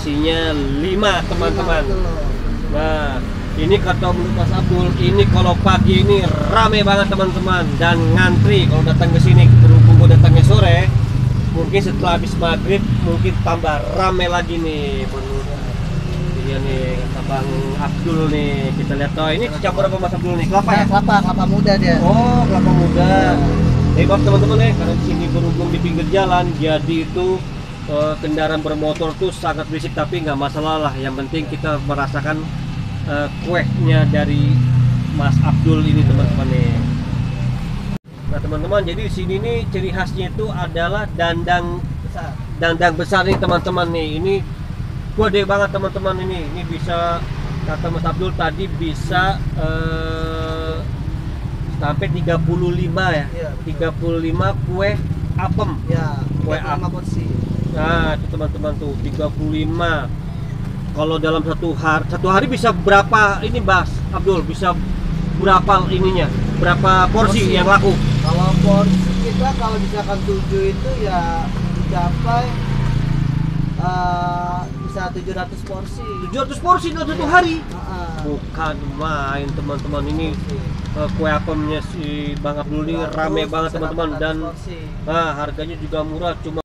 isinya 5 teman-teman. Nah, ini kata menurut Mas Abdul, ini kalau pagi ini rame banget teman-teman dan ngantri kalau datang ke sini. Berhubung gue datangnya sore, mungkin setelah habis maghrib mungkin tambah rame lagi nih menurut dia nih kata Bang Abdul nih. Kita lihat toh ini campur apa Mas Abdul nih? Kelapa ya? Kelapa muda dia. Oh, kelapa muda. Hebat teman-teman ya, karena di sini berhubung di pinggir jalan, jadi itu kendaraan bermotor tuh sangat berisik, tapi nggak masalah lah. Yang penting kita merasakan kuehnya dari Mas Abdul ini teman-teman nih. Nah teman-teman, jadi di sini nih ciri khasnya itu adalah dandang besar nih teman-teman nih. Ini gede banget teman-teman ini. Ini bisa kata Mas Abdul tadi bisa sampai 35 ya. Iya, 35 kue apem. Ya, kue apem porsi. Nah, itu teman-teman tuh 35. Kalau dalam satu hari bisa berapa ini Mas Abdul? Bisa berapa ininya? Berapa porsi yang laku? Kalau porsi kita kalau misalkan 7 itu ya mencapai bisa 700 porsi. 700 porsi dalam satu hari? Bukan main teman-teman. Ini kue apemnya si Bang Abdul ini rame banget teman-teman, dan harganya juga murah, cuma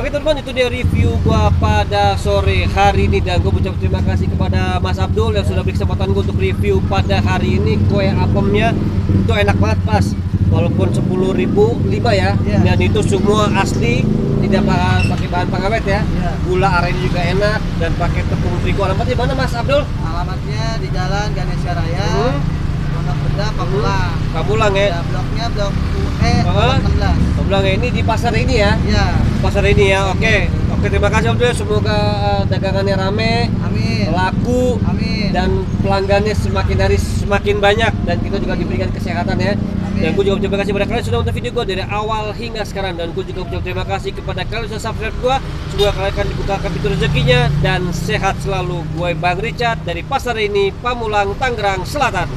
Oke teman-teman, itu dia review gua pada sore hari ini, dan gue ucap terima kasih kepada Mas Abdul yang sudah beri kesempatan gue untuk review pada hari ini. Kue apemnya itu enak banget Pas, walaupun 10.005 ya, dan itu semua asli, tidak pakai bahan pengawet ya. Gula aren juga enak dan pakai tepung terigu. Alamatnya di mana Mas Abdul? Alamatnya di Jalan Ganesha Raya, Pondok Benda, Pamulang. Pamulang ya. Bloknya blok UE 16. Pamulang ya, ini di pasar ini ya. Iya. Pasar ini ya. Oke, terima kasih Abdul. Semoga dagangannya rame, Amin. laku, Amin. dan pelanggannya semakin hari semakin banyak, dan kita juga diberikan kesehatan ya. Dan gue juga terima kasih kepada kalian sudah nonton video gue dari awal hingga sekarang, dan gue juga ucap terima kasih kepada kalian sudah subscribe gue. Semoga kalian akan dibukakan pintu rezekinya dan sehat selalu. Gue Bang Richard dari Pasar ini, Pamulang, Tangerang Selatan.